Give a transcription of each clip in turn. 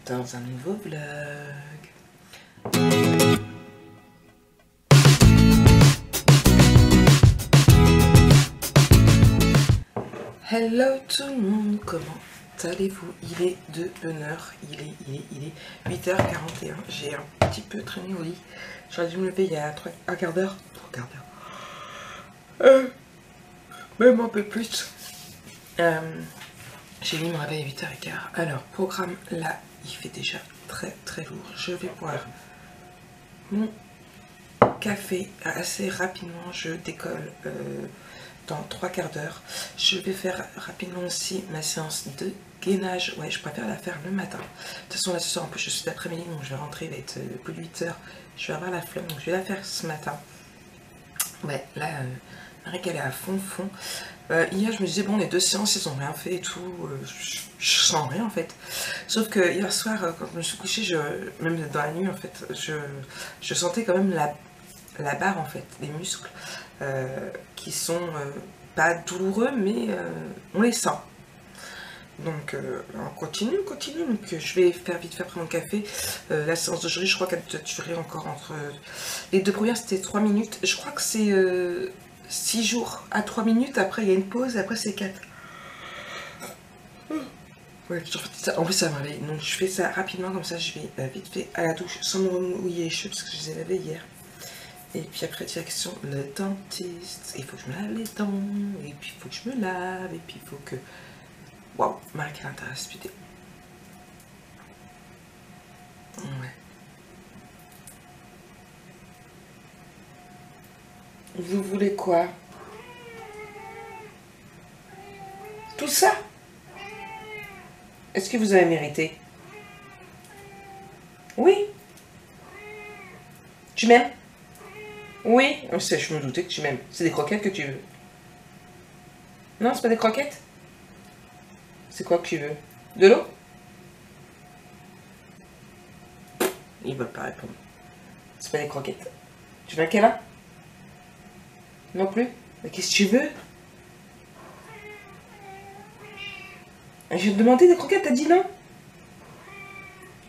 dans un nouveau vlog. Hello tout le monde, comment allez-vous? Il est de bonne heure, il est 8h41. J'ai un petit peu traîné au lit. J'aurais dû me lever il y a un quart d'heure. Même un peu plus. J'ai mis mon réveil à 8h15. Alors, programme là, il fait déjà très lourd. Je vais boire mon café assez rapidement. Je décolle dans 3 quarts d'heure. Je vais faire rapidement aussi ma séance de gainage. Ouais, je préfère la faire le matin. De toute façon, là ce soir, en plus, je suis d'après-midi, donc je vais rentrer, il va être plus de 8h. Je vais avoir la flemme, donc je vais la faire ce matin. Ouais, là, Marie, elle est à fond. Hier, je me disais, bon, les 2 séances, ils ont rien fait et tout. Je sens rien, en fait. Sauf que hier soir, quand je me suis couchée, même dans la nuit, en fait, je sentais quand même la barre, en fait, des muscles qui sont pas douloureux, mais on les sent. Donc, on continue. Donc, je vais faire vite fait après mon café. La séance d'aujourd'hui, je crois qu'elle doit durer encore entre... Les 2 premières, c'était 3 minutes. Je crois que c'est 6 jours à 3 minutes. Après, il y a une pause. Après, c'est 4. Ouais, en plus, ça me réveille. Donc, je fais ça rapidement. Comme ça, je vais vite fait à la douche sans me remouiller les cheveux parce que je les ai lavés hier. Et puis après, direction le dentiste. Il faut que je me lave les dents. Et puis, il faut que je me lave. Et puis, il faut que... Waouh, Marie, quelle intéresse, putain. Ouais. Vous voulez quoi? Tout ça? Est-ce que vous avez mérité? Oui. Tu m'aimes? Oui. Je me doutais que tu m'aimes. C'est des croquettes que tu veux? Non, c'est pas des croquettes? C'est quoi que tu veux? De l'eau? Il va pas répondre. C'est pas des croquettes. Tu veux un câlin? Non plus? Mais qu'est-ce que tu veux? Je vais te demander des croquettes, t'as dit non?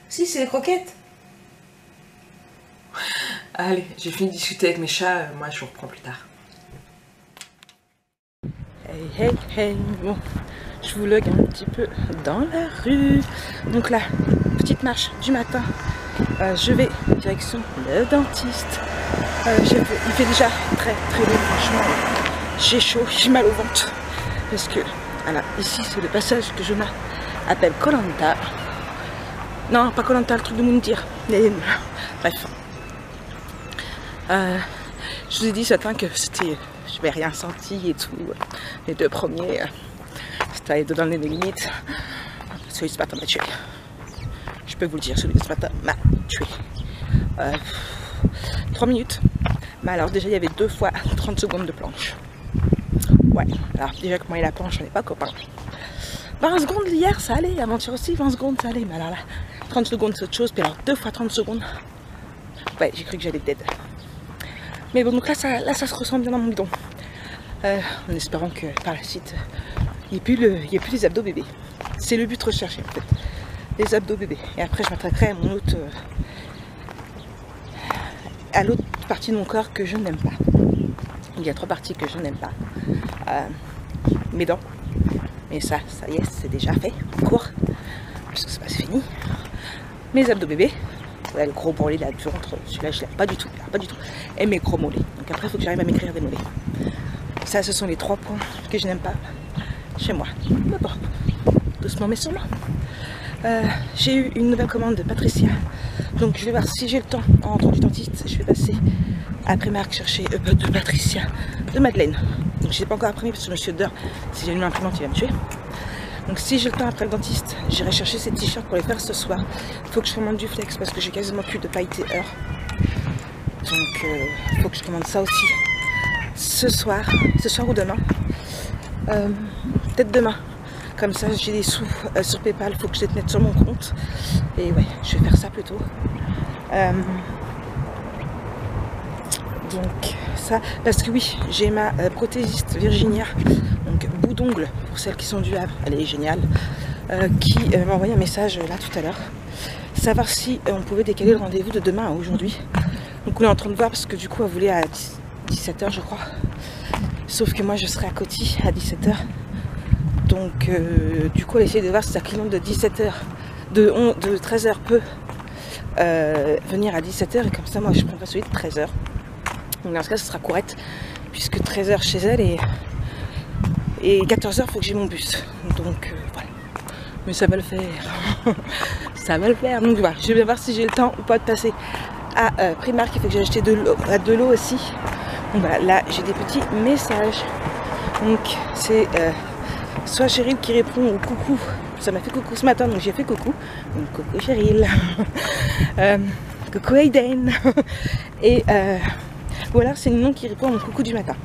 Si, c'est des croquettes. Allez, j'ai fini de discuter avec mes chats. Moi, je vous reprends plus tard. Hey, bon. Je vous log un petit peu dans la rue. Donc là, petite marche du matin. Je vais direction le dentiste. Il fait déjà très lourd, franchement. J'ai chaud, j'ai mal au ventre. Parce que, voilà, ici c'est le passage que je appelle Koh Lanta. Non, pas Koh Lanta, le truc de Moundir. Bref. Je vous ai dit ce matin que c'était... Je n'avais rien senti et tout. Les 2 premiers... C'était dans les limites. Celui de ce matin m'a tué. Je peux vous le dire, celui de ce matin m'a tué. 3 minutes. Mais alors déjà il y avait 2 fois 30 secondes de planche. Ouais, alors déjà que moi et la planche on n'est pas copains. 20 secondes hier ça allait, avant-hier aussi 20 secondes ça allait. Mais alors là, 30 secondes c'est autre chose. Puis alors 2 fois 30 secondes. Ouais, j'ai cru que j'allais dead. Mais bon, donc là ça se ressent bien dans mon bidon. En espérant que par la suite... Il n'y a plus les abdos bébés. C'est le but recherché en fait. Les abdos bébés. Et après je m'attaquerai à mon autre... à l'autre partie de mon corps que je n'aime pas. Il y a 3 parties que je n'aime pas. Mes dents. Mais ça y est, c'est déjà fait. En cours. Parce que c'est pas fini. Mes abdos bébés. Ouais, le gros bourrelet là du ventre. Celui-là je l'aime pas du tout. Et mes gros mollets. Donc après il faut que j'arrive à m'écrire des mollets. Ça ce sont les 3 points que je n'aime pas. Chez moi. D'abord, doucement mais sûrement. J'ai eu une nouvelle commande de Patricia. Donc je vais voir si j'ai le temps en rentrant du dentiste. Je vais passer après Marc chercher de Patricia, de Madeleine. Donc je n'ai pas encore imprimé parce que monsieur Deur, si j'ai une imprimante, il va me tuer. Donc si j'ai le temps après le dentiste, j'irai chercher ces t-shirts pour les faire ce soir. Il faut que je commande du flex parce que j'ai quasiment plus de pailleté heure. Donc il faut que je commande ça aussi ce soir ou demain. Peut-être demain, comme ça j'ai des sous sur PayPal, il faut que je les mette sur mon compte et ouais, je vais faire ça plutôt. Donc ça, parce que oui, j'ai ma prothésiste Virginia, donc bout d'ongle pour celles qui sont du Havre, elle est géniale. qui m'a envoyé un message là tout à l'heure. Savoir si on pouvait décaler le rendez-vous de demain à aujourd'hui. Donc on est en train de voir parce que du coup elle voulait à 17 h je crois. Sauf que moi je serai à Coty à 17 h. Donc du coup elle essaie de voir si sa cliente de 17 h, de 13 h peut venir à 17 h et comme ça moi je prendrai celui de 13 h. Donc dans ce cas ce sera correct puisque 13 h chez elle et 14 h il faut que j'ai mon bus. Donc voilà. Mais ça va le faire. Ça va le faire. Donc voilà, je vais bien voir si j'ai le temps ou pas de passer à Primark. Il faut que j'ai acheté de l'eau aussi. Donc voilà, là j'ai des petits messages. Donc c'est soit Cheryl qui répond au coucou. Ça m'a fait coucou ce matin, donc j'ai fait coucou. Donc coucou Cheryl. Coucou Aiden. Et ou alors c'est Ninon qui répond à mon coucou du matin.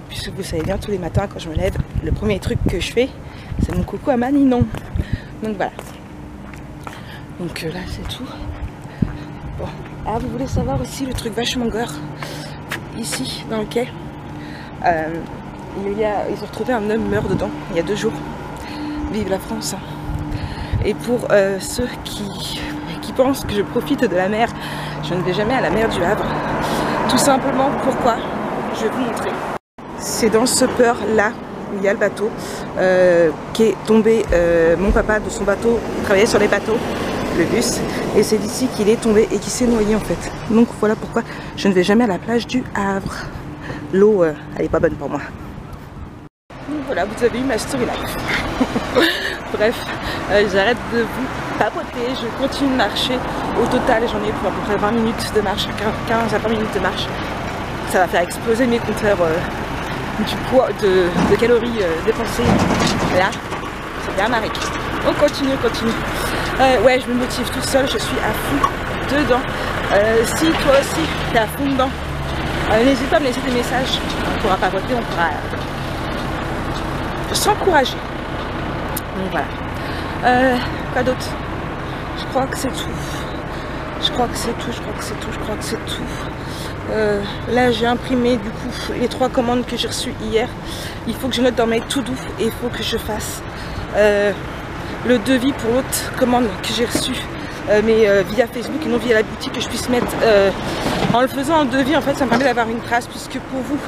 Puisque vous savez bien, tous les matins quand je me lève, le premier truc que je fais, c'est mon coucou à ma Ninon. Donc voilà. Donc là c'est tout. Bon. Ah, vous voulez savoir aussi le truc vachement gore ici dans le quai. Ils ont retrouvé un homme mort dedans il y a 2 jours. Vive la France. Et pour ceux qui pensent que je profite de la mer, je ne vais jamais à la mer du Havre. Tout simplement pourquoi? Je vais vous montrer. C'est dans ce port là où il y a le bateau qui est tombé. Mon papa de son bateau travaillait sur les bateaux, le bus, et c'est d'ici qu'il est tombé et qui s'est noyé en fait. Donc voilà pourquoi je ne vais jamais à la plage du Havre. L'eau elle est pas bonne pour moi. Donc voilà, vous avez eu ma story life. Bref, j'arrête de vous papoter, je continue de marcher. Au total j'en ai pour à peu près 20 minutes de marche, 15 à 20 minutes de marche. Ça va faire exploser mes compteurs du poids de calories dépensées. Là, c'est bien marré. On continue. Ouais, je me motive toute seule, je suis à fond dedans. Si toi aussi t'es à fond dedans, n'hésite pas à me laisser des messages. On pourra papoter, on pourra s'encourager. Donc voilà. Quoi d'autre? Je crois que c'est tout. Là j'ai imprimé du coup les 3 commandes que j'ai reçues hier. Il faut que je note dans mes to-do et il faut que je fasse le devis pour l'autre commande que j'ai reçue mais via Facebook et non via la boutique, que je puisse mettre en le faisant en devis. En fait ça me permet d'avoir une trace, puisque pour vous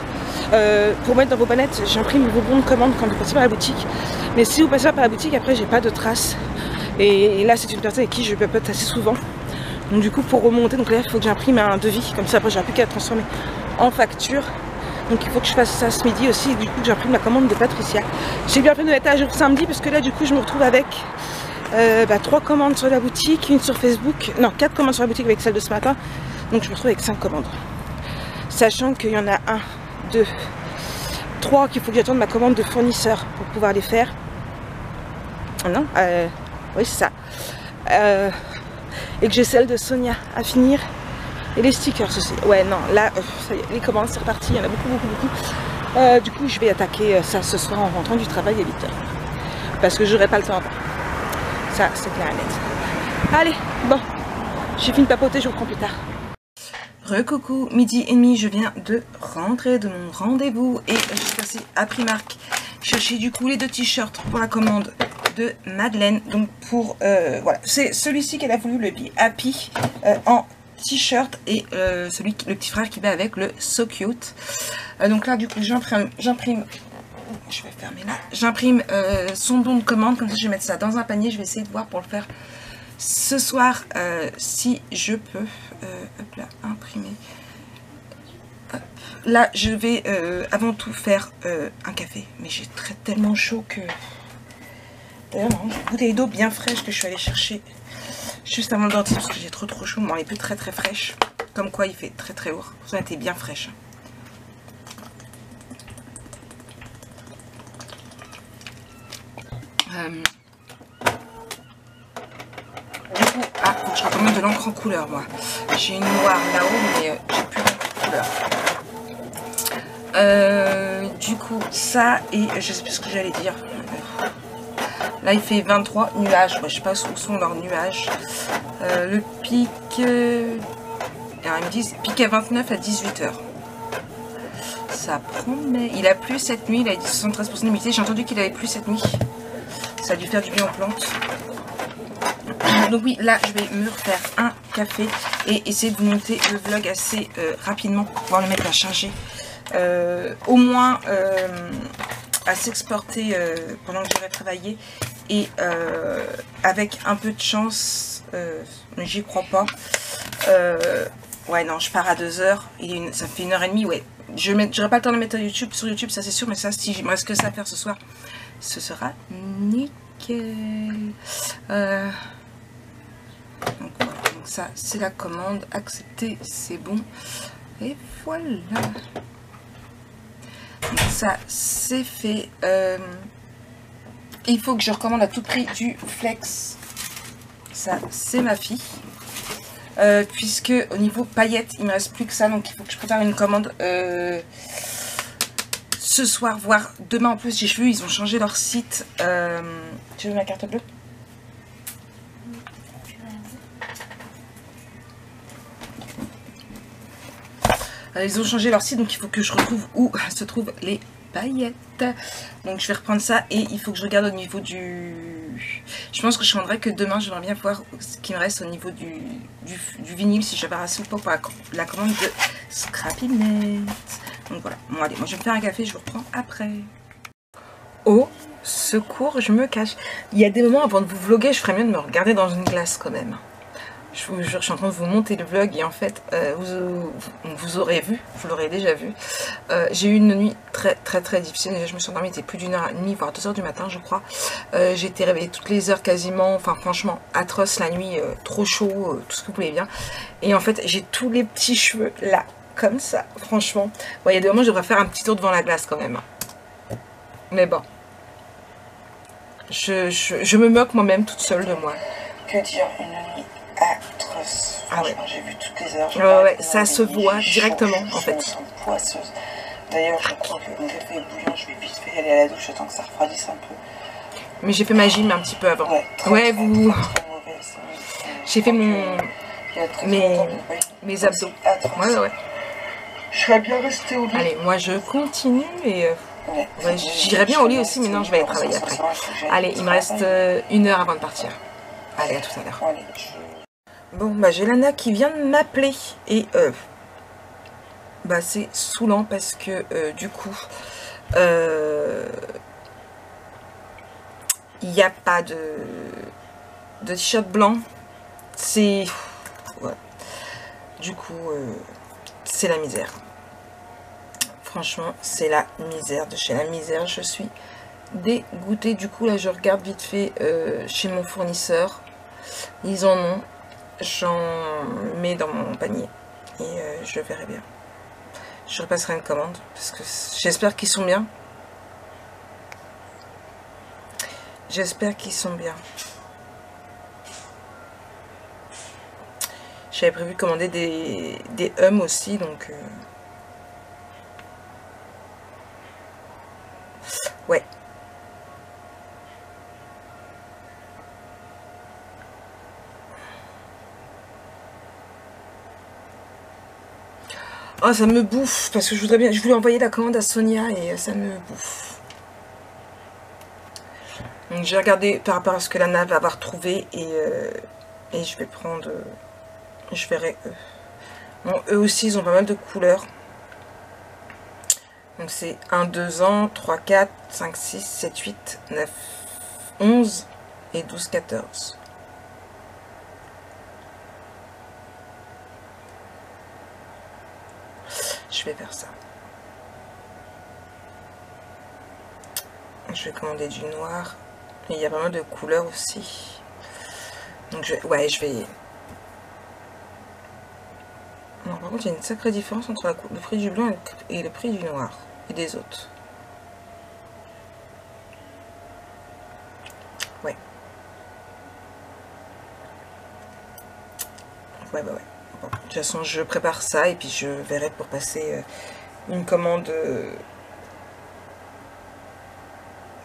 pour mettre dans vos bannettes j'imprime vos bons de commande quand vous passez par la boutique, mais si vous passez pas par la boutique après j'ai pas de trace. Et là c'est une personne avec qui je papote assez souvent. Donc du coup pour remonter, donc là il faut que j'imprime un devis, comme ça après j'ai plus qu'à transformer en facture. Donc il faut que je fasse ça ce midi aussi, du coup que j'imprime la commande de Patricia. J'ai bien fait de mettre à jour samedi parce que là du coup je me retrouve avec 3 commandes sur la boutique, une sur Facebook, non 4 commandes sur la boutique avec celle de ce matin. Donc je me retrouve avec 5 commandes. Sachant qu'il y en a 1, 2, 3 qu'il faut que j'attende ma commande de fournisseur pour pouvoir les faire. Non, oui c'est ça. Et que j'ai celle de Sonia à finir. Et les stickers aussi. Ouais non, là, ça y est, les commandes c'est reparti, il y en a beaucoup. Du coup je vais attaquer ça ce soir en rentrant du travail à 8 h. Parce que j'aurai pas le temps avant. Ça c'est clair et net. Allez, bon, j'ai fini de papoter, je vous reprends plus tard. Recoucou, midi et demi, je viens de rentrer de mon rendez-vous et je suis passée à Primark chercher du coup les 2 t-shirts pour la commande de Madeleine. Donc pour voilà, c'est celui-ci qu'elle a voulu, le Be Happy en t-shirt, et le petit frère qui va avec, le So Cute. Donc là du coup j'imprime, je vais fermer là, j'imprime son bon de commande, comme ça je vais mettre ça dans un panier. Je vais essayer de voir pour le faire ce soir si je peux. Hop là, imprimer. Hop. Là je vais avant tout faire un café, mais j'ai tellement chaud que d'ailleurs non, j'ai une bouteille d'eau bien fraîche que je suis allée chercher juste avant le dentiste parce que j'ai trop chaud. Bon, elle est plus très fraîche, comme quoi il fait très haut. Ça a été bien fraîche. Du coup, faut que je recommande de l'encre en couleur, moi. J'ai une noire là-haut, mais j'ai plus d'encre en couleur. Du coup, ça, et je sais plus ce que j'allais dire. Là, il fait 23 nuages. Ouais, je sais pas où sont leurs nuages. Le pic... alors, ils me disent pic à 29 à 18 h. Ça promet. Il a plu cette nuit, il a dit 73% d'humidité. J'ai entendu qu'il avait plu cette nuit. Ça a dû faire du bien aux plantes. Donc oui, là je vais me refaire un café et essayer de monter le vlog assez rapidement pour pouvoir le mettre à charger. Au moins à s'exporter pendant que j'irai travailler. Et avec un peu de chance, mais j'y crois pas. Ouais non, je pars à 2 h et ça fait 1h30, ouais. Je n'aurai pas le temps de le mettre sur YouTube, ça c'est sûr, mais ça, si il me reste que ça à faire ce soir, ce sera nickel. Donc voilà, donc ça c'est la commande, accepter, c'est bon. Et voilà. Donc ça c'est fait. Il faut que je recommande à tout prix du Flex. Ça c'est ma fille. Puisque au niveau paillettes il me reste plus que ça, donc il faut que je prépare une commande ce soir, voire demain. En plus j'ai vu ils ont changé leur site. Tu veux ma carte bleue? Ils ont changé leur site, donc il faut que je retrouve où se trouvent les paillettes. Donc je vais reprendre ça et il faut que je regarde au niveau du... Je pense que je rendrai que demain j'aimerais bien voir ce qui me reste au niveau du vinyle, si j'avais assez ou pas pour la commande de Scrappynet. Donc voilà, bon allez, moi je vais me faire un café, je vous reprends après. Au secours, je me cache. Il y a des moments avant de vous vlogger, je ferais mieux de me regarder dans une glace quand même. Je vous jure, je suis en train de vous monter le vlog et en fait, vous aurez vu, vous l'aurez déjà vu. J'ai eu une nuit très difficile. Déjà, je me suis endormie, il était plus d'1h30, voire 2 h du matin, je crois. J'ai été réveillée toutes les heures quasiment. Enfin, franchement, atroce la nuit, trop chaud, tout ce que vous voulez bien. Et en fait, j'ai tous les petits cheveux là, comme ça, franchement. Ouais, il y a des moments, je devrais faire un petit tour devant la glace quand même. Mais bon. Je me moque moi-même toute seule de moi. Que dire, une nuit atroce. Ah ouais. J'ai vu toutes les heures. Ouais, ça se voit directement en fait. Poisseuse. D'ailleurs, je crois que mon café est bouillant. Je vais vite fait aller à la douche, tant que ça refroidisse un peu. Mais j'ai fait ma gym un petit peu avant. Ouais, vous. J'ai fait mes abdos. Ouais. Je serais bien restée au lit. Allez, moi je continue et ouais, j'irai bien au lit aussi, mais non, je vais aller travailler après. Allez, il me reste 1 heure avant de partir. Allez, à tout à l'heure. Bon, bah j'ai Lana qui vient de m'appeler et bah c'est saoulant parce que du coup il n'y a pas de t-shirt blanc. C'est ouais. Du coup c'est la misère. Franchement, c'est la misère de chez la misère. Je suis dégoûtée. Du coup, là, je regarde vite fait chez mon fournisseur. Ils en ont. J'en mets dans mon panier. Et je verrai bien. Je repasserai une commande. Parce que j'espère qu'ils sont bien. J'espère qu'ils sont bien. J'avais prévu de commander des hums aussi. Donc... ouais. Oh, ça me bouffe parce que je voulais envoyer la commande à Sonia et ça me bouffe. Donc j'ai regardé par rapport à ce que Lana va avoir trouvé et je vais prendre. Je verrai eux. Bon, eux aussi ils ont pas mal de couleurs. Donc c'est 1, 2 ans, 3, 4, 5, 6, 7, 8, 9, 11 et 12, 14. Je vais faire ça. Je vais commander du noir. Et il y a pas mal de couleurs aussi. Donc je vais... Non, par contre, il y a une sacrée différence entre le prix du blanc et le prix du noir. Et des autres. Ouais. Ouais. Bon, de toute façon, je prépare ça et puis je verrai pour passer une commande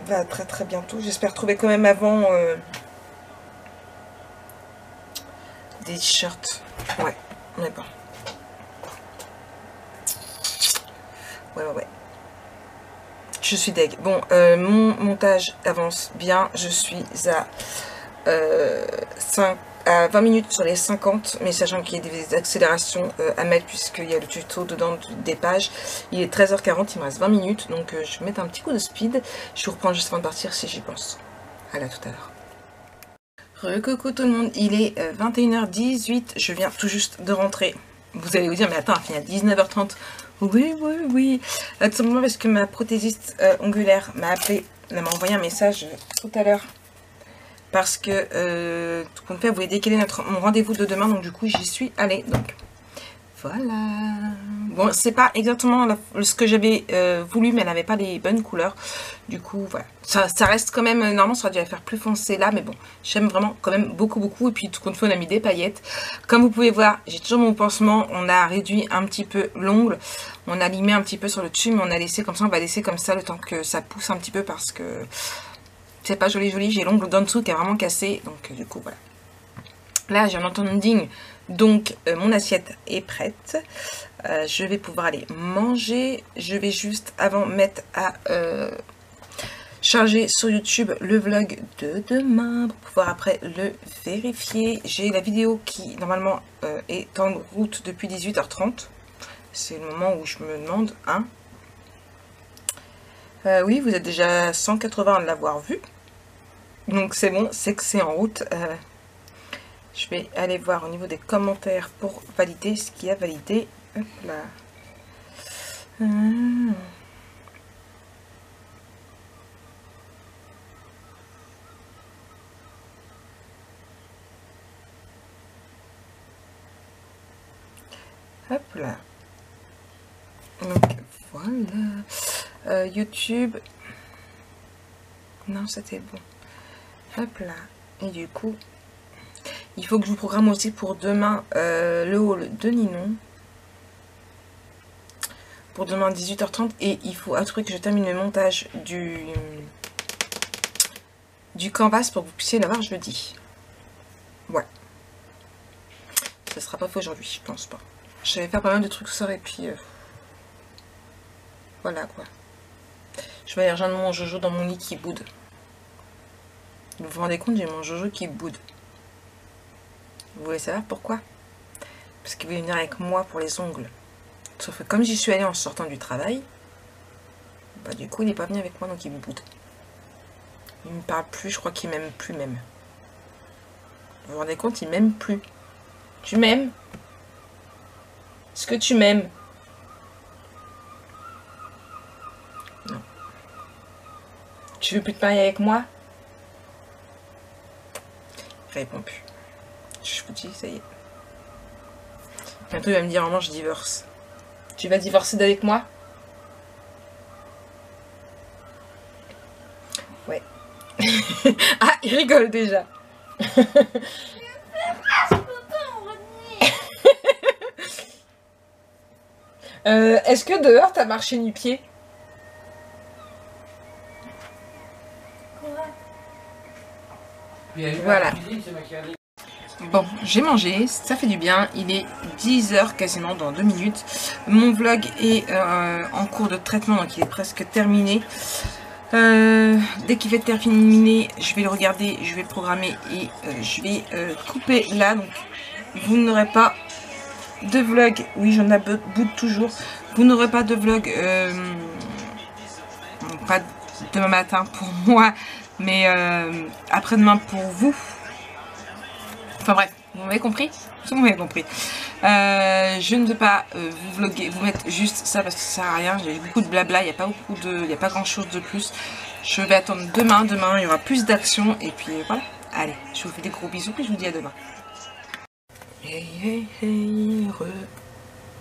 va très bientôt. J'espère trouver quand même avant des t-shirts. Ouais, on est bon. Ouais. Je je suis deg. Bon, mon montage avance bien. Je suis à 20 minutes sur les 50, mais sachant qu'il y a des accélérations à mettre puisqu'il y a le tuto dedans des pages. Il est 13h40, il me reste 20 minutes, donc je vais mettre un petit coup de speed. Je vous reprends juste avant de partir si j'y pense. Allez, à tout à l'heure. Recoucou tout le monde, il est 21h18, je viens tout juste de rentrer. Vous allez vous dire, mais attends, il finit à 19h30. Oui. Tout simplement parce que ma prothésiste ongulaire m'a appelé, elle m'a envoyé un message tout à l'heure. Parce que tout compte fait, elle voulait décaler mon rendez-vous de demain, donc du coup j'y suis allée. Donc voilà. Bon, c'est pas exactement ce que j'avais voulu, mais elle n'avait pas les bonnes couleurs. Du coup, voilà. Ça reste quand même, normalement ça aurait dû la faire plus foncé là, mais bon, j'aime vraiment quand même beaucoup. Et puis tout compte fait, on a mis des paillettes. Comme vous pouvez voir, j'ai toujours mon pansement. On a réduit un petit peu l'ongle. On a limé un petit peu sur le dessus, mais on a laissé comme ça, on va laisser comme ça le temps que ça pousse un petit peu parce que c'est pas joli. J'ai l'ongle d'en dessous qui a vraiment cassé, donc du coup voilà. Là j'ai un entending, donc mon assiette est prête. Je vais pouvoir aller manger. Je vais juste avant mettre à charger sur YouTube le vlog de demain pour pouvoir après le vérifier. J'ai la vidéo qui normalement est en route depuis 18h30. C'est le moment où je me demande, hein. Oui, vous êtes déjà 180 à l'avoir vu. Donc c'est bon, c'est que c'est en route. Je vais aller voir au niveau des commentaires pour valider ce qui a validé. Hop là. Hop là. Donc voilà. YouTube. Non, c'était bon. Hop là. Et du coup, il faut que je vous programme aussi pour demain le haul de Ninon. Pour demain 18h30. Et il faut à tout prix que je termine le montage du canvas pour que vous puissiez l'avoir jeudi. Ouais. Ce sera pas fait aujourd'hui, je pense pas. Je vais faire pas mal de trucs ce soir et puis voilà quoi. Je vais aller rejoindre mon Jojo dans mon lit qui boude. Vous vous rendez compte, j'ai mon Jojo qui boude. Vous voulez savoir pourquoi? Parce qu'il veut venir avec moi pour les ongles. Sauf que comme j'y suis allée en sortant du travail, bah du coup il n'est pas venu avec moi, donc il me boude. Il me parle plus, je crois qu'il m'aime plus même. Vous vous rendez compte, il m'aime plus. Tu m'aimes? Est-ce que tu m'aimes? Non. Tu veux plus te marier avec moi? Il répond plus. Je vous dis, ça y est. Bientôt il va me dire, maman, je divorce. Tu vas divorcer d'avec moi? Ouais. Ah, il rigole déjà. Est-ce que dehors t'as marché nu-pied? Voilà. Bon, j'ai mangé, ça fait du bien. Il est 10h quasiment, dans 2 minutes. Mon vlog est en cours de traitement, donc il est presque terminé. Dès qu'il va être terminé, je vais le regarder, je vais le programmer et je vais couper là. Donc vous n'aurez pas de vlog. Oui, j'en aboute toujours. Vous n'aurez pas de vlog pas demain matin pour moi, mais après-demain pour vous. Enfin bref, vous m'avez compris? Vous m'avez compris. Je ne veux pas vous vlogger, vous mettre juste ça parce que ça sert à rien. J'ai beaucoup de blabla, il n'y a pas grand chose de plus. Je vais attendre demain. Demain, il y aura plus d'action. Et puis voilà. Allez, je vous fais des gros bisous et je vous dis à demain. Hey,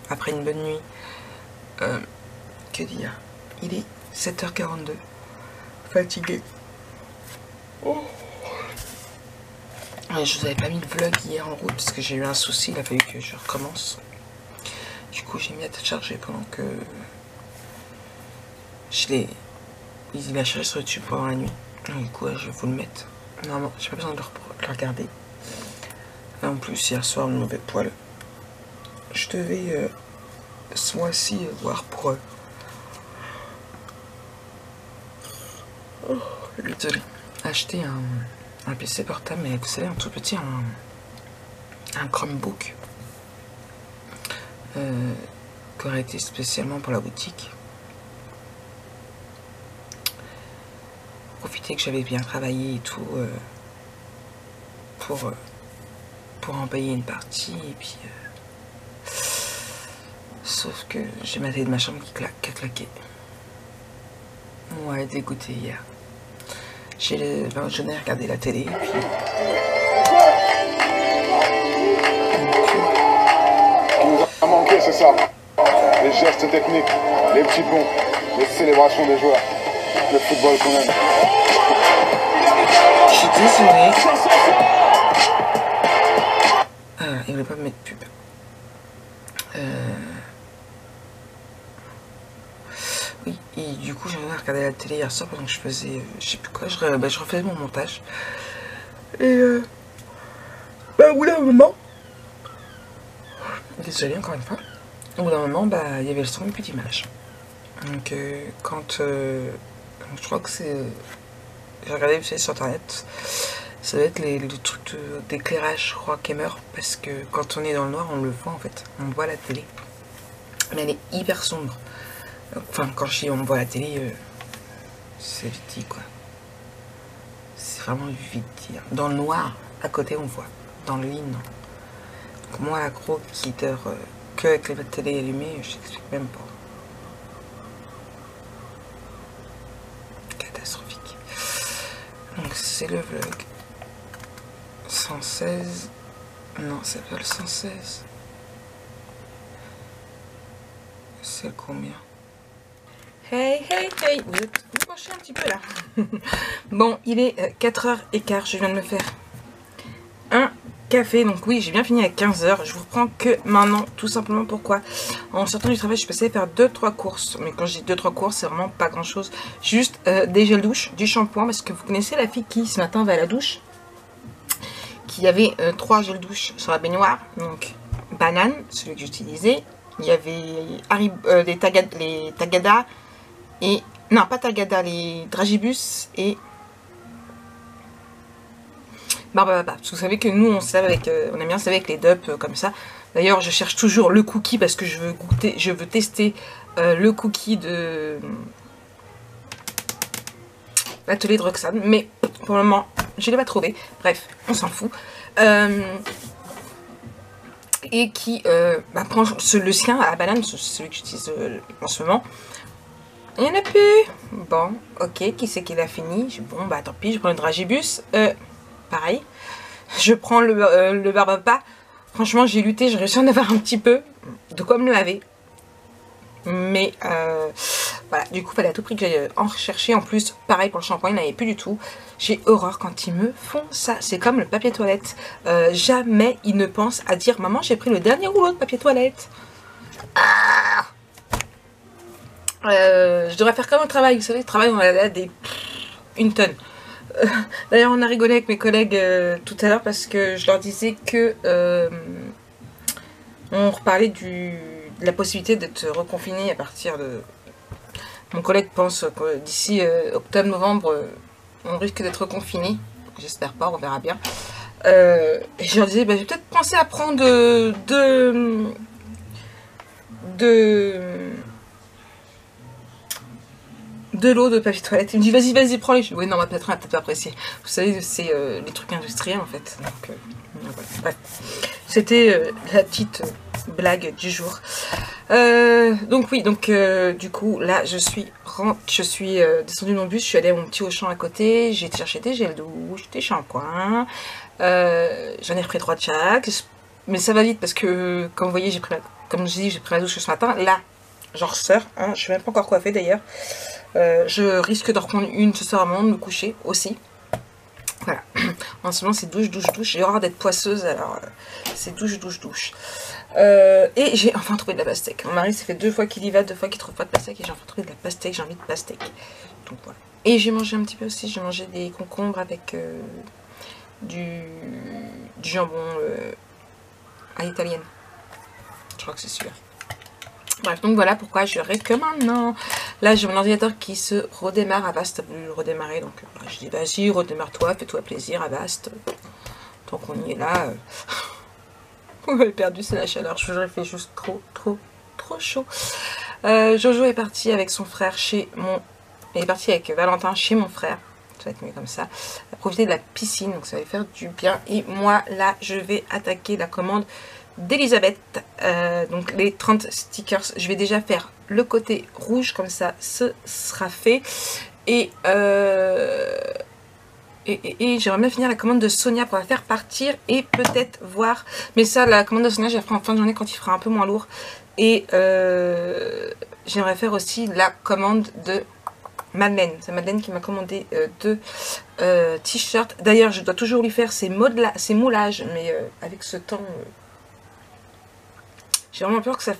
après une bonne nuit. Que dire? Il est 7h42. Fatigué. Oh. Ouais, je vous avais pas mis le vlog hier en route parce que j'ai eu un souci, il a fallu que je recommence. Du coup j'ai mis à charger pendant que il a chargé sur YouTube pendant la nuit. Du coup je vais vous le mettre. Normalement j'ai pas besoin de le regarder. En plus hier soir le mauvais poil. Je devais ce mois-ci voir pour Désolé. Acheté un PC portable, mais vous savez, un tout petit, un Chromebook. Qui aurait été spécialement pour la boutique. Profiter que j'avais bien travaillé et tout pour en payer une partie. Et puis, sauf que j'ai ma télé de ma chambre qui a claqué. Ouais, dégoûté hier. Je n'ai regardé la télé. Et puis, a manqué, c'est ça. Les gestes techniques, les petits ponts, les célébrations des joueurs, le football qu'on aime. je suis désolée. Il voulait pas me mettre pub. Oui, et du coup, j'ai regardé la télé hier soir pendant que je faisais, je sais plus quoi, je refaisais mon montage. Et au bout d'un moment, désolé encore une fois, au bout d'un moment, il y avait le son et plus d'image. Donc quand je crois que c'est, j'ai regardé vous savez, sur internet, ça doit être le truc d'éclairage, je crois, qui meurt, parce que quand on est dans le noir, on le voit en fait, on voit la télé, mais elle est hyper sombre. Enfin, quand je dis on voit la télé, c'est vite dit quoi. C'est vraiment vite dit. Dans le noir, à côté on voit, dans le lit non. Donc moi, la gros qui dort que avec la télé allumée, je t'explique même pas. Catastrophique. Donc c'est le vlog 116. Non, c'est pas le 116. C'est le combien? Hey, hey, hey. Vous penchez un petit peu là. Bon, il est 4h15. Je viens de me faire un café. Donc oui, j'ai bien fini à 15h. Je vous reprends que maintenant, tout simplement pourquoi. En sortant du travail, je suis passée faire 2-3 courses. Mais quand je dis 2-3 courses, c'est vraiment pas grand chose. Juste des gels douche, du shampoing. Parce que vous connaissez la fille qui, ce matin, va à la douche. Qui avait 3 gels douche sur la baignoire. Donc, banane, celui que j'utilisais. Il y avait les Tagada. Et non, pas Tagada, les Dragibus et Barbapapa. Parce que vous savez que nous, on aime bien se laver avec les DUP comme ça. D'ailleurs, je cherche toujours le cookie parce que je veux tester le cookie de l'atelier de Roxane. Mais pour le moment, je ne l'ai pas trouvé. Bref, on s'en fout. Et qui prend le sien à la banane, celui que j'utilise en ce moment. Il n'y en a plus. Bon, ok, qui c'est qui l'a fini? Bon, bah tant pis, je prends le Dragibus. Pareil. Je prends le Barbapapa. Franchement, j'ai lutté, j'ai réussi à en avoir un petit peu. De quoi me laver. Mais, voilà, du coup, il fallait à tout prix que j'aille en rechercher. En plus, pareil pour le shampoing, il n'y en avait plus du tout. J'ai horreur quand ils me font ça. C'est comme le papier toilette. Jamais ils ne pensent à dire, maman, j'ai pris le dernier rouleau de papier toilette. Ah! Je devrais faire comme au travail, vous savez, le travail on a une tonne. D'ailleurs on a rigolé avec mes collègues tout à l'heure parce que je leur disais que on reparlait de la possibilité d'être reconfiné à partir de... Mon collègue pense que d'ici octobre-novembre on risque d'être reconfiné. J'espère pas, on verra bien. Et je leur disais, bah, j'ai peut-être pensé à prendre de l'eau de papier toilette. Il me dit vas-y prends-les. Oui non, ma patronne a peut-être pas apprécié. Vous savez c'est les trucs industriels en fait. Donc voilà. Bref. C'était la petite blague du jour. Donc oui, donc du coup là je suis descendue de mon bus, je suis allée à mon petit Auchan à côté, j'ai été chercher des gels douche, des shampoings, j'en ai repris 3 de chaque, mais ça va vite parce que comme vous voyez comme je dis j'ai pris la douche ce matin, là j'en ressors, hein, je suis même pas encore coiffée d'ailleurs. Je risque d'en reprendre une ce soir avant de me coucher aussi. Voilà. En ce moment c'est douche. J'ai horreur d'être poisseuse, alors c'est douche. Et j'ai enfin trouvé de la pastèque. Mon mari, ça fait 2 fois qu'il y va, 2 fois qu'il trouve pas de pastèque. Et j'ai enfin trouvé de la pastèque, j'ai envie de pastèque. Donc voilà. Et j'ai mangé un petit peu aussi, j'ai mangé des concombres avec du jambon à l'italienne. Je crois que c'est celui-là. Bref, donc voilà pourquoi je reste que maintenant. Là j'ai mon ordinateur qui se redémarre. Avast a voulu le redémarrer, donc je dis vas-y redémarre-toi, fais-toi plaisir Avast. Tant qu'on y est là. On a perdu, c'est la chaleur, je vous fait juste trop chaud. Jojo est parti avec son frère chez mon... Il est parti avec Valentin chez mon frère. Ça va être mieux comme ça. À profiter de la piscine, donc ça va lui faire du bien. Et moi là je vais attaquer la commande d'Elisabeth, donc les 30 stickers. Je vais déjà faire le côté rouge, comme ça ce sera fait. Et j'aimerais bien finir la commande de Sonia pour la faire partir et peut-être voir, mais ça la commande de Sonia je la ferai en fin de journée quand il fera un peu moins lourd. Et j'aimerais faire aussi la commande de Madeleine. C'est Madeleine qui m'a commandé deux t-shirts. D'ailleurs je dois toujours lui faire ses moulages, mais avec ce temps j'ai vraiment peur que ça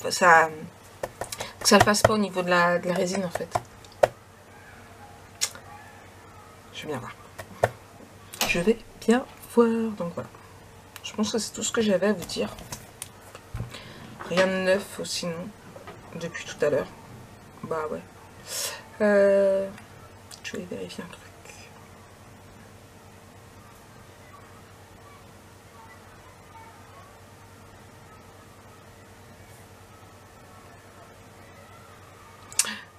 le fasse pas au niveau de la résine en fait. Je vais bien voir. Je vais bien voir. Donc voilà. Je pense que c'est tout ce que j'avais à vous dire. Rien de neuf sinon depuis tout à l'heure. Bah ouais. Je vais vérifier un truc.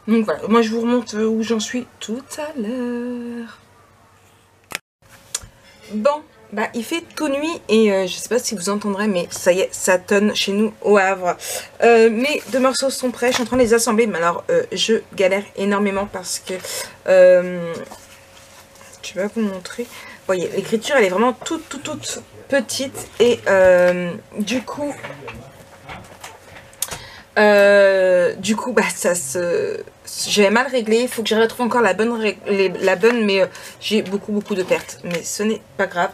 Donc voilà, moi je vous remonte où j'en suis tout à l'heure. Bon, bah il fait tout nuit et je sais pas si vous entendrez, mais ça y est, ça tonne chez nous au Havre. Mes deux morceaux sont prêts, je suis en train de les assembler, mais alors je galère énormément parce que je vais vous montrer. Vous voyez, l'écriture elle est vraiment toute petite et du coup bah ça se... J'avais mal réglé, il faut que je retrouve encore la bonne, mais j'ai beaucoup de pertes. Mais ce n'est pas grave.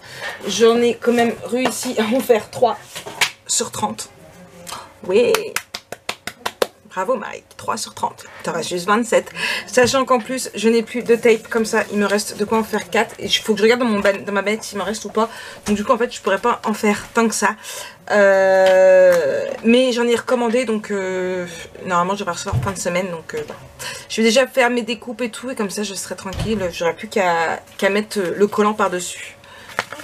J'en ai quand même réussi à en faire 3 sur 30. Oui. Bravo Marie, 3 sur 30. T'en restes juste 27. Sachant qu'en plus, je n'ai plus de tape comme ça. Il me reste de quoi en faire 4. Et il faut que je regarde dans ma bête s'il m'en reste ou pas. Donc du coup, en fait, je pourrais pas en faire tant que ça. Mais j'en ai recommandé. Donc normalement, je vais recevoir fin de semaine. Donc je vais déjà faire mes découpes et tout. Et comme ça, je serai tranquille. J'aurai plus qu'à mettre le collant par-dessus.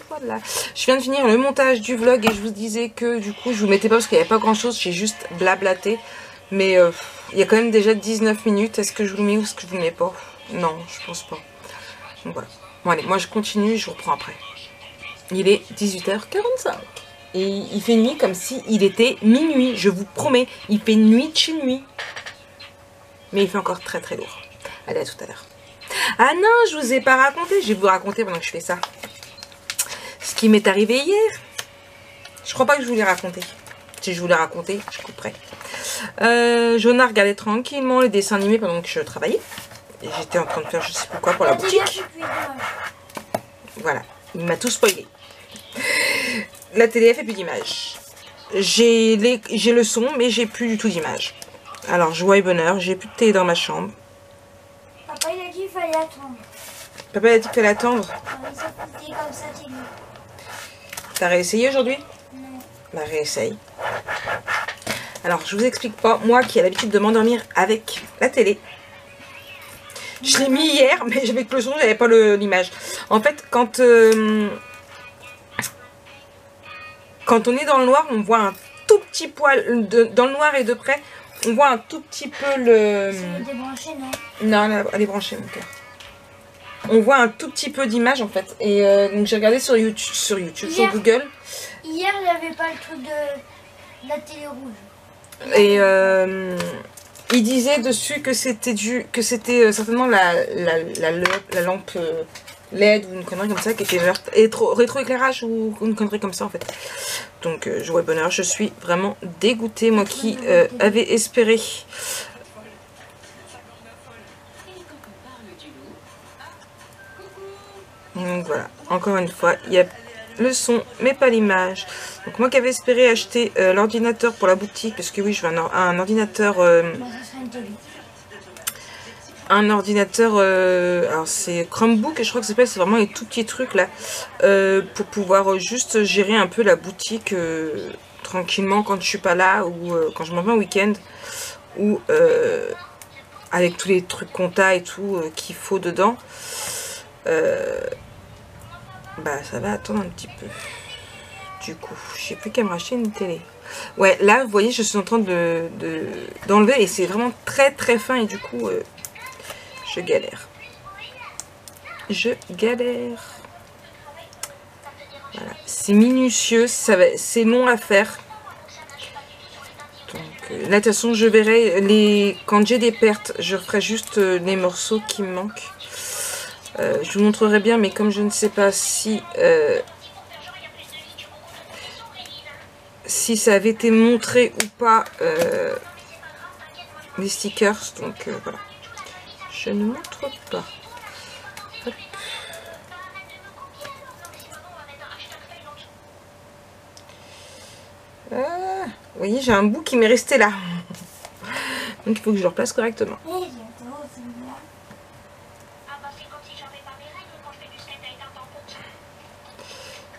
Voilà. Je viens de finir le montage du vlog. Et je vous disais que du coup, je vous mettais pas parce qu'il n'y avait pas grand-chose. J'ai juste blablaté. Mais il y a quand même déjà 19 minutes. Est-ce que je vous le mets ou est-ce que je vous le mets pas? Non, je pense pas. Donc voilà. Bon allez, moi je continue, je reprends après. Il est 18h45. Et il fait nuit comme si il était minuit. Je vous promets, il fait nuit de chez nuit. Mais il fait encore très lourd. Allez, à tout à l'heure. Ah non, je vous ai pas raconté. Je vais vous raconter pendant que je fais ça. Ce qui m'est arrivé hier. Je crois pas que je vous l'ai raconté. Si je vous l'ai raconté, je couperai. Jonah regardait tranquillement les dessins animés pendant que je travaillais. Et j'étais en train de faire je sais plus quoi pour la boutique. Voilà, il m'a tout spoilé. La télé fait plus d'image. J'ai le son, mais j'ai plus du tout d'image. Alors, joie et bonheur, j'ai plus de télé dans ma chambre. Papa il a dit qu'il fallait attendre. Papa il a dit qu'il fallait attendre. Comme ça, t'as réessayé aujourd'hui? Non. Bah réessaye. Alors, je vous explique pas, moi qui ai l'habitude de m'endormir avec la télé. Je l'ai mis hier, mais j'avais que le son, j'avais pas l'image. En fait, quand on est dans le noir, on voit un tout petit poil, dans le noir et de près, on voit un tout petit peu le... C'est débranché, non? Non, elle est branchée, mon cœur. On voit un tout petit peu d'image, en fait. Et donc, j'ai regardé sur YouTube, sur Google. Hier, il n'y avait pas le truc de la télé rouge. Et il disait dessus que c'était certainement la lampe LED ou une connerie comme ça qui était verte. Et rétroéclairage ou une connerie comme ça en fait. Donc joie et bonheur, je suis vraiment dégoûtée, moi qui avais espéré. Donc voilà, encore une fois, il y a le son mais pas l'image. Donc moi qui avais espéré acheter l'ordinateur pour la boutique, parce que oui je veux un ordinateur alors c'est Chromebook, je crois que c'est vraiment les tout petits trucs là, pour pouvoir juste gérer un peu la boutique tranquillement quand je suis pas là, ou quand je m'en vais en week-end, ou avec tous les trucs compta et tout qu'il faut dedans. Bah ça va attendre un petit peu. Du coup, je sais plus qu'à me racheter une télé. Ouais, là, vous voyez, je suis en train d'enlever et c'est vraiment très très fin et du coup, je galère. Je galère. Voilà. C'est minutieux, c'est long à faire. Donc, là, de toute façon, je verrai quand j'ai des pertes, je referai juste les morceaux qui me manquent. Je vous montrerai bien, mais comme je ne sais pas si ça avait été montré ou pas les stickers, donc voilà. Je ne montre pas. Hop. Vous voyez, j'ai un bout qui m'est resté là. Donc il faut que je le replace correctement.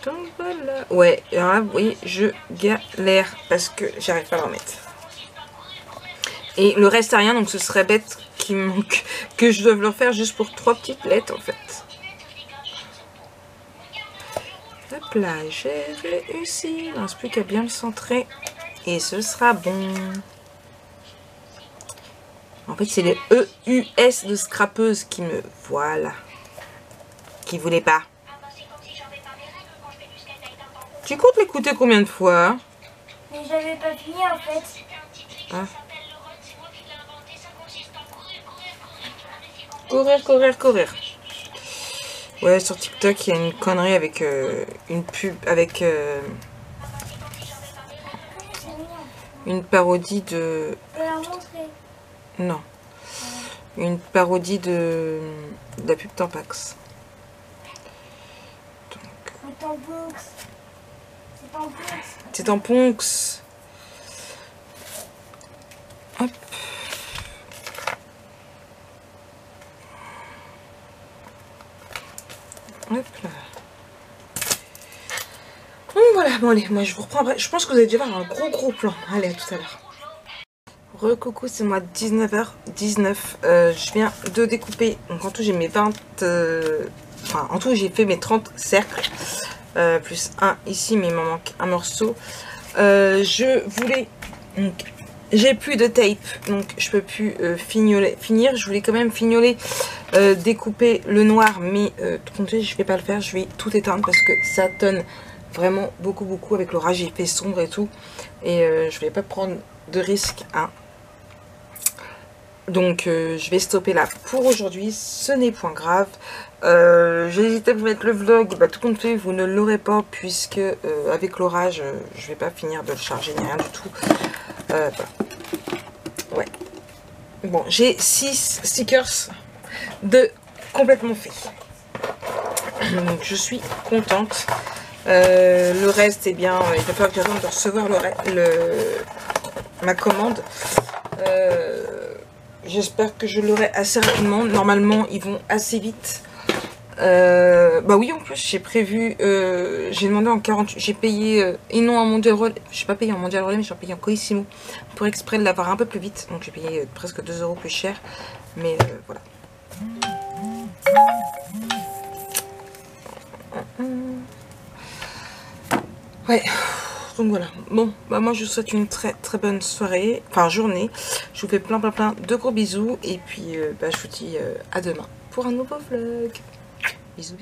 Donc voilà. Ouais, alors là, vous voyez, je galère parce que j'arrive pas à le remettre. Et le reste à rien, donc ce serait bête qu'il me manque, que je doive le refaire juste pour 3 petites lettres en fait. Hop là, j'ai réussi. Il ne reste plus qu'à bien le centrer et ce sera bon. En fait, c'est les EUS de scrapeuse qui me... Voilà. Qui voulait pas. Tu comptes l'écouter combien de fois? Mais j'avais pas fini en fait. Ah. Courir, courir, courir. Ouais, sur TikTok, il y a une connerie avec une pub, avec une parodie de... Je peux la montrer. Non. Une parodie de la pub Tampax. C'est Tampax. C'est Tampax. C'est Tampax. Hop. Hop là. Donc voilà, bon allez, moi je vous reprends après. Je pense que vous allez déjà voir un gros plan. Allez, à tout à l'heure. Recoucou, c'est moi 19h19. Je viens de découper. Donc en tout j'ai mes 20... enfin en tout j'ai fait mes 30 cercles. Plus un ici, mais il m'en manque un morceau. Je voulais... J'ai plus de tape, donc je peux plus finir. Je voulais quand même fignoler, découper le noir, mais comptez, je vais pas le faire. Je vais tout éteindre parce que ça tonne vraiment beaucoup avec l'orage. Il fait sombre et tout, et je vais pas prendre de risque. Hein. Donc je vais stopper là pour aujourd'hui. Ce n'est point grave. J'ai hésité à vous mettre le vlog. Bah, tout compte fait, vous ne l'aurez pas puisque avec l'orage, je vais pas finir de le charger ni rien du tout. Voilà. Ouais. Bon, j'ai 6 stickers de complètement faits. Donc je suis contente. Le reste, eh bien, il va falloir que j'attende de recevoir ma commande. J'espère que je l'aurai assez rapidement. Normalement, ils vont assez vite. Bah oui, en plus j'ai prévu, j'ai demandé en 48, j'ai payé et non en mondial relais, j'ai pas payé en mondial relais mais j'ai payé en Colissimo pour exprès de l'avoir un peu plus vite, donc j'ai payé presque 2 € plus cher, mais voilà. Ouais, donc voilà, bon, bah moi je vous souhaite une très bonne soirée, enfin journée, je vous fais plein de gros bisous et puis bah, je vous dis à demain pour un nouveau vlog. Bisous.